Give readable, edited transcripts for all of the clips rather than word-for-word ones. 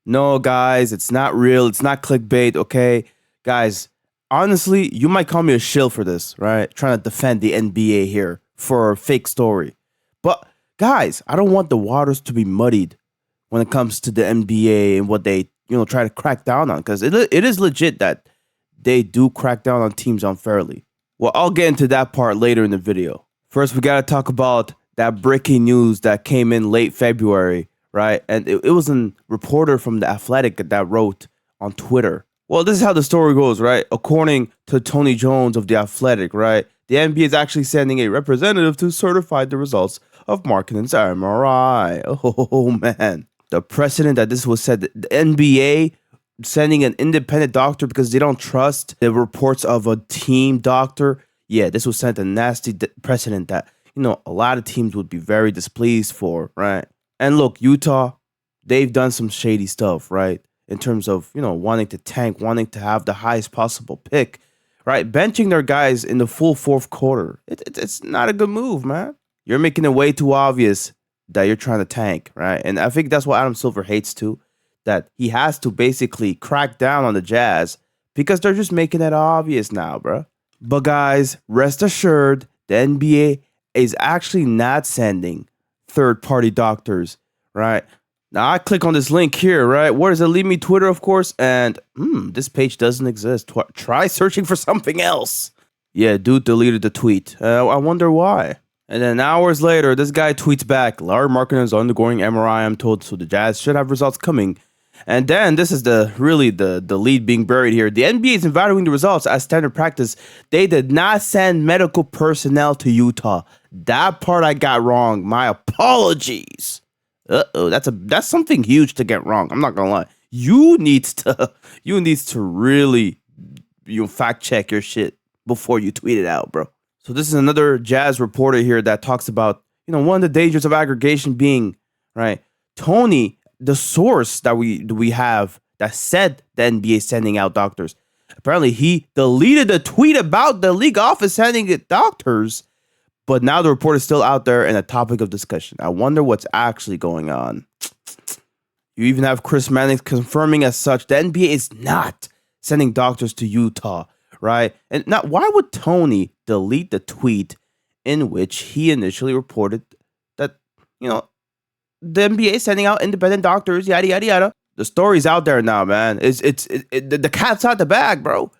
No, guys, it's not real. It's not clickbait, okay? Guys, honestly, you might call me a shill for this, right? Trying to defend the NBA here for a fake story. But, guys, I don't want the waters to be muddied when it comes to the NBA and what they, try to crack down on. Because it is legit that they do crack down on teams unfairly. Well, I'll get into that part later in the video. First, we got to talk about that breaking news that came in late February, right? And it was a reporter from The Athletic that wrote on Twitter. Well, this is how the story goes, right? According to Tony Jones of The Athletic, right? The NBA is actually sending a representative to certify the results of Markkanen's MRI. Oh, man. The precedent that this was said, the NBA sending an independent doctor because they don't trust the reports of a team doctor. Yeah, this was sent a nasty precedent that, a lot of teams would be very displeased for, right? And look, Utah, they've done some shady stuff, right? In terms of, wanting to tank, wanting to have the highest possible pick, right? Benching their guys in the full fourth quarter. It's not a good move, man. You're making it way too obvious that you're trying to tank, right? And I think that's what Adam Silver hates too, that he has to basically crack down on the Jazz because they're just making it obvious now, bro. But guys, rest assured, the NBA is actually not sending third-party doctors, right? Now, I click on this link here, right? Where does it lead me? Twitter, of course, and this page doesn't exist. Try searching for something else. Yeah, dude deleted the tweet. I wonder why. And then hours later, this guy tweets back, Larry Markkanen is undergoing MRI, I'm told, so the Jazz should have results coming. And then this is the lead being buried here. The NBA is evaluating the results as standard practice. They did not send medical personnel to Utah. That part I got wrong. My apologies. That's something huge to get wrong. I'm not gonna lie. You needs to really fact check your shit before you tweet it out, bro. So this is another Jazz reporter here that talks about one of the dangers of aggregation being right. Tony, the source that we have that said the NBA is sending out doctors. Apparently, he deleted the tweet about the league office sending it doctors, but now the report is still out there and a topic of discussion. I wonder what's actually going on. You even have Chris Mannix confirming as such the NBA is not sending doctors to Utah, right? And now, why would Tony delete the tweet in which he initially reported that, the NBA sending out independent doctors, yada, yada, yada. The story's out there now, man. The cat's out the bag, bro.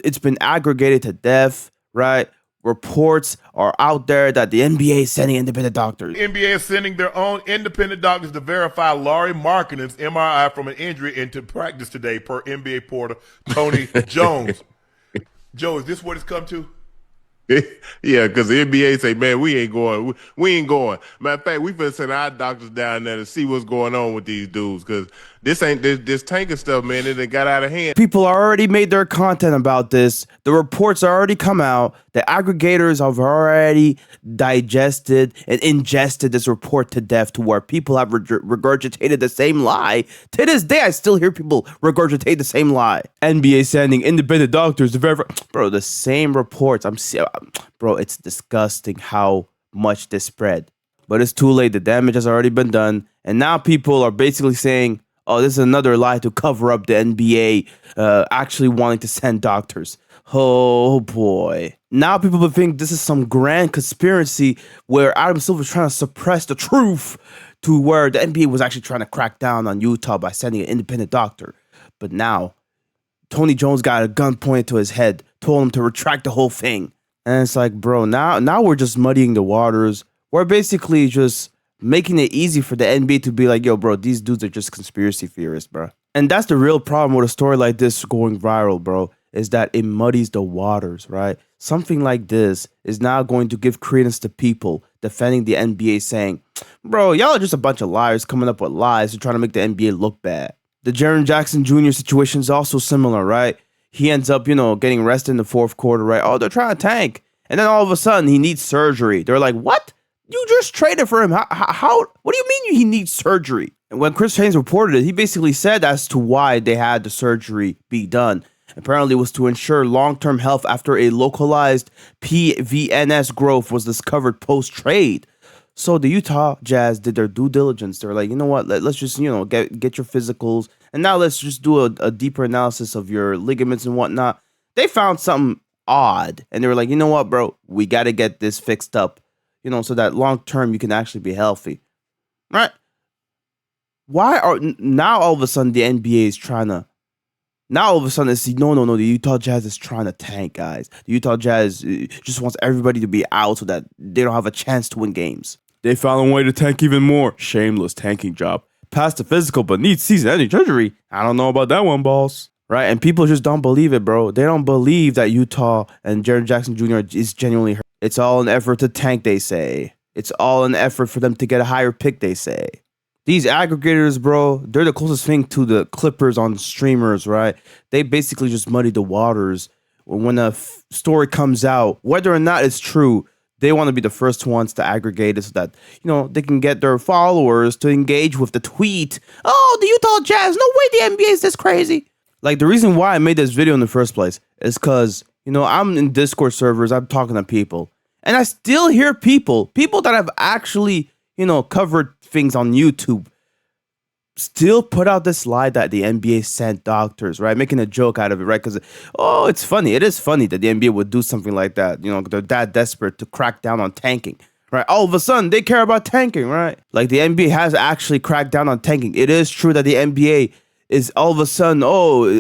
It's been aggregated to death, right? Reports are out there that the NBA is sending independent doctors. The NBA is sending their own independent doctors to verify Larry Markkanen's MRI from an injury into practice today, per NBA reporter Tony Jones. Joe, is this what it's come to? Yeah, because the NBA say, man, we ain't going. We ain't going. Matter of fact, we finna send our doctors down there to see what's going on with these dudes, because this ain't this tanking stuff, man. It got out of hand. People already made their content about this. The reports already come out. The aggregators have already digested and ingested this report to death, to where people have regurgitated the same lie. To this day, I still hear people regurgitate the same lie. NBA sending independent doctors to verify. Bro, the same reports. Bro, it's disgusting how much this spread. But it's too late. The damage has already been done. And now people are basically saying, oh, this is another lie to cover up the NBA actually wanting to send doctors. Oh, boy. Now people think this is some grand conspiracy where Adam Silver is trying to suppress the truth, to where the NBA was actually trying to crack down on Utah by sending an independent doctor. But now, Tony Jones got a gun pointed to his head, told him to retract the whole thing. And it's like, bro, now we're just muddying the waters. We're basically just making it easy for the NBA to be like, yo, bro, these dudes are just conspiracy theorists, bro. And that's the real problem with a story like this going viral, bro, is that it muddies the waters, right? Something like this is now going to give credence to people defending the NBA, saying, bro, y'all are just a bunch of liars coming up with lies and trying to make the NBA look bad. The Jaren Jackson Jr. situation is also similar, right? He ends up, getting arrested in the fourth quarter, right? Oh, they're trying to tank. And then all of a sudden, he needs surgery. They're like, what? You just traded for him. How? What do you mean he needs surgery? And when Chris Haynes reported it, he basically said as to why they had the surgery be done. Apparently, it was to ensure long-term health after a localized PVNS growth was discovered post-trade. So the Utah Jazz did their due diligence. They're like, you know what? Let's just, get your physicals. And now let's just do a deeper analysis of your ligaments and whatnot. They found something odd. And they were like, you know what, bro? We got to get this fixed up, so that long term you can actually be healthy. Right? Why are now all of a sudden the NBA is trying to, now all of a sudden it's no, the Utah Jazz is trying to tank, guys. The Utah Jazz just wants everybody to be out so that they don't have a chance to win games. They found a way to tank even more. Shameless tanking job. Passed the physical but needs season-ending surgery. I don't know about that one, boss. Right? And people just don't believe it, bro. They don't believe that Utah and Jaren Jackson Jr. is genuinely hurt. It's all an effort to tank, they say. It's all an effort for them to get a higher pick, they say. These aggregators, bro, they're the closest thing to the Clippers on streamers, right? They basically just muddy the waters. When a story comes out, whether or not it's true, they want to be the first ones to aggregate it so that, they can get their followers to engage with the tweet. Oh, the Utah Jazz, no way the NBA is this crazy. Like, the reason why I made this video in the first place is because, I'm in Discord servers, I'm talking to people, and I still hear people that have actually, covered things on YouTube, still put out this lie that the NBA sent doctors, right? Making a joke out of it, right? Because, it's funny. It is funny that the NBA would do something like that. They're that desperate to crack down on tanking, right? All of a sudden, they care about tanking, right? Like, the NBA has actually cracked down on tanking. It is true that the NBA is all of a sudden,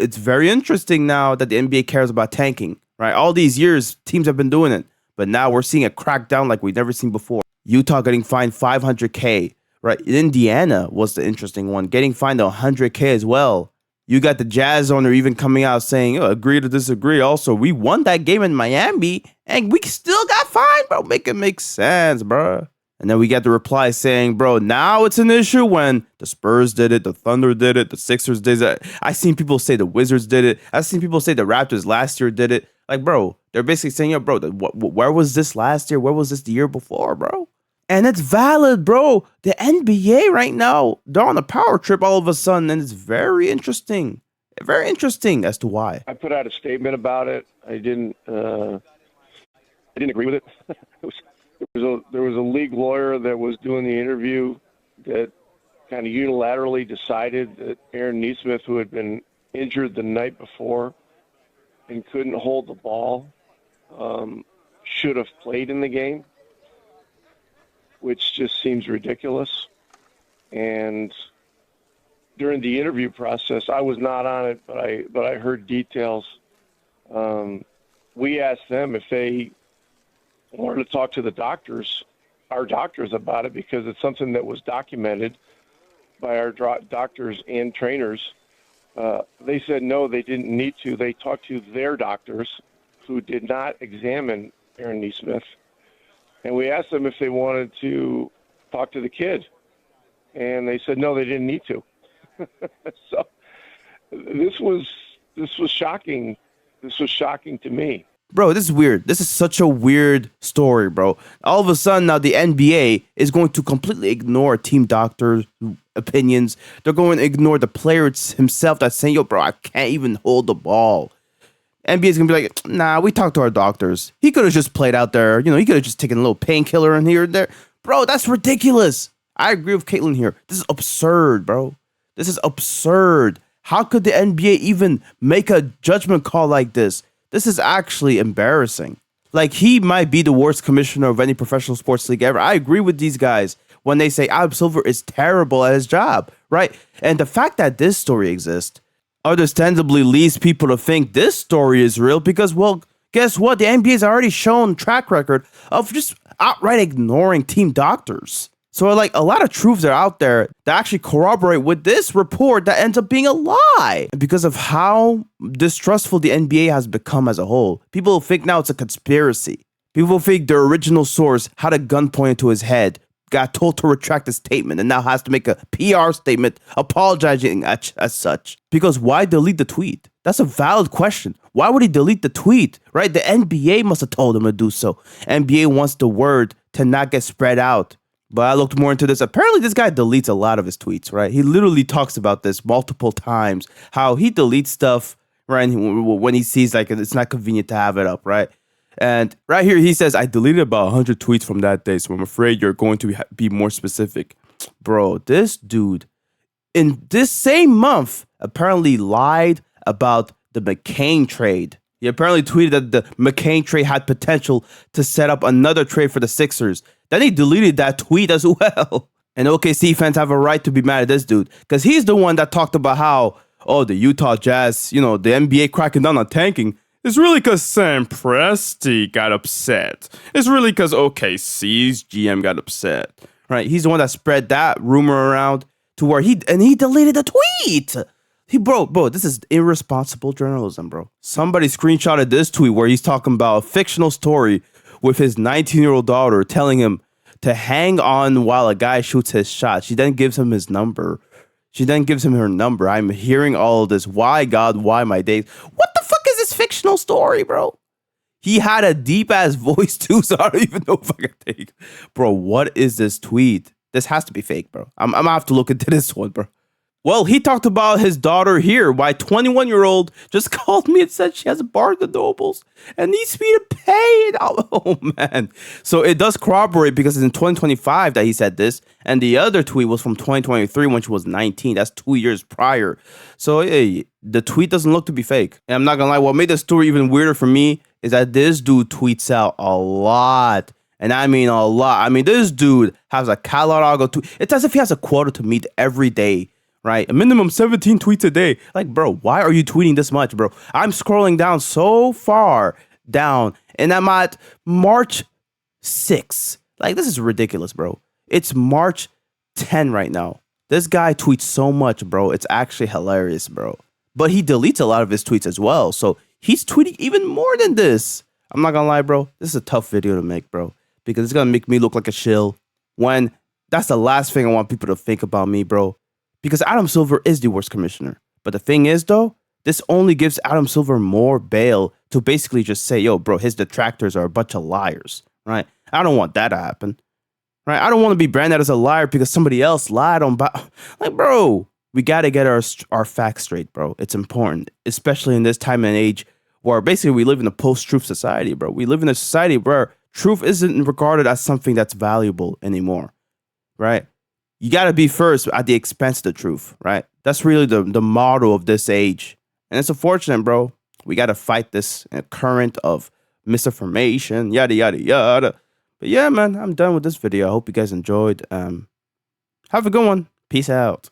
it's very interesting now that the NBA cares about tanking, right? All these years, teams have been doing it. But now we're seeing a crackdown like we've never seen before. Utah getting fined $500K. Right, Indiana was the interesting one, getting fined $100K as well. You got the Jazz owner even coming out saying, agree to disagree. Also, we won that game in Miami, and we still got fined, bro. Make it make sense, bro. And then we got the reply saying, bro, now it's an issue when the Spurs did it, the Thunder did it, the Sixers did it. I've seen people say the Wizards did it. I've seen people say the Raptors last year did it. Like, bro, they're basically saying, bro, where was this last year? Where was this the year before, bro? And it's valid, bro. The NBA right now, they're on a power trip all of a sudden, and it's very interesting. Very interesting as to why. I put out a statement about it. I didn't agree with it. There was a league lawyer that was doing the interview that kind of unilaterally decided that Aaron Nesmith, who had been injured the night before and couldn't hold the ball, should have played in the game, which just seems ridiculous. And during the interview process, I was not on it, but I heard details. We asked them if they wanted to talk to the doctors, our doctors, about it, because it's something that was documented by our doctors and trainers. They said no, they didn't need to. They talked to their doctors, who did not examine Aaron Nesmith. And we asked them if they wanted to talk to the kid, and they said no, they didn't need to. So this was shocking. This was shocking to me. Bro, this is weird. This is such a weird story, bro. All of a sudden now the NBA is going to completely ignore team doctors' opinions. They're going to ignore the player himself that's saying, yo, bro, I can't even hold the ball. NBA is going to be like, nah, we talked to our doctors. He could have just played out there. He could have just taken a little painkiller in here and there. Bro, that's ridiculous. I agree with Caitlin here. This is absurd, bro. This is absurd. How could the NBA even make a judgment call like this? This is actually embarrassing. Like, he might be the worst commissioner of any professional sports league ever. I agree with these guys when they say Adam Silver is terrible at his job, right? And the fact that this story exists understandably leads people to think this story is real because, well, guess what? The NBA's already shown track record of just outright ignoring team doctors. So, like, a lot of truths are out there that actually corroborate with this report that ends up being a lie. And because of how distrustful the NBA has become as a whole, people think now it's a conspiracy. People think their original source had a gun pointed to his head, got told to retract the statement, and now has to make a PR statement apologizing as such. Because why delete the tweet? That's a valid question. Why would he delete the tweet, right? The NBA must have told him to do so. NBA wants the word to not get spread out. But I looked more into this. Apparently, this guy deletes a lot of his tweets, right? He literally talks about this multiple times, how he deletes stuff, right, when he sees, like, it's not convenient to have it up, right? And right here, he says, I deleted about 100 tweets from that day, so I'm afraid you're going to be more specific. Bro, this dude, in this same month, apparently lied about the McCain trade. He apparently tweeted that the McCain trade had potential to set up another trade for the Sixers. Then he deleted that tweet as well. And OKC fans have a right to be mad at this dude, because he's the one that talked about how, oh, the Utah Jazz, the NBA cracking down on tanking. It's really because Sam Presti got upset. It's really because OKC's GM got upset. Right? He's the one that spread that rumor around to where he deleted the tweet. Bro, this is irresponsible journalism, bro. Somebody screenshotted this tweet where he's talking about a fictional story with his 19-year-old daughter telling him to hang on while a guy shoots his shot. She then gives him his number. She then gives him her number. I'm hearing all of this. Why, God? Why my days? What the fuck is this fictional story, bro? He had a deep-ass voice, too, so I don't even know if I can take. Bro, what is this tweet? This has to be fake, bro. I'm going to have to look into this one, bro. Well, he talked about his daughter here. Why 21-year-old just called me and said she has a bar at the Nobles and needs me to pay it. Oh, man. So it does corroborate because it's in 2025 that he said this. And the other tweet was from 2023 when she was 19. That's 2 years prior. So hey, the tweet doesn't look to be fake. And I'm not going to lie. What made the story even weirder for me is that this dude tweets out a lot. And I mean a lot. I mean, this dude has a catalog of tweets. It's as if he has a quota to meet every day. Right? A minimum 17 tweets a day. Like, bro, why are you tweeting this much, bro? I'm scrolling down so far down and I'm at March 6. Like, this is ridiculous, bro. It's March 10 right now. This guy tweets so much, bro. It's actually hilarious, bro. But he deletes a lot of his tweets as well. So he's tweeting even more than this. I'm not gonna lie, bro. This is a tough video to make, bro. Because it's gonna make me look like a shill when that's the last thing I want people to think about me, bro. Because Adam Silver is the worst commissioner. But the thing is, though, this only gives Adam Silver more bail to basically just say, yo, bro, his detractors are a bunch of liars, right? I don't want that to happen, right? I don't want to be branded as a liar because somebody else lied on, like, bro, we got to get our facts straight, bro. It's important, especially in this time and age where basically we live in a post-truth society, bro. We live in a society where truth isn't regarded as something that's valuable anymore, right? You got to be first at the expense of the truth, right? That's really the motto of this age. And it's unfortunate, bro. We got to fight this current of misinformation, yada, yada, yada. But yeah, man, I'm done with this video. I hope you guys enjoyed. Have a good one. Peace out.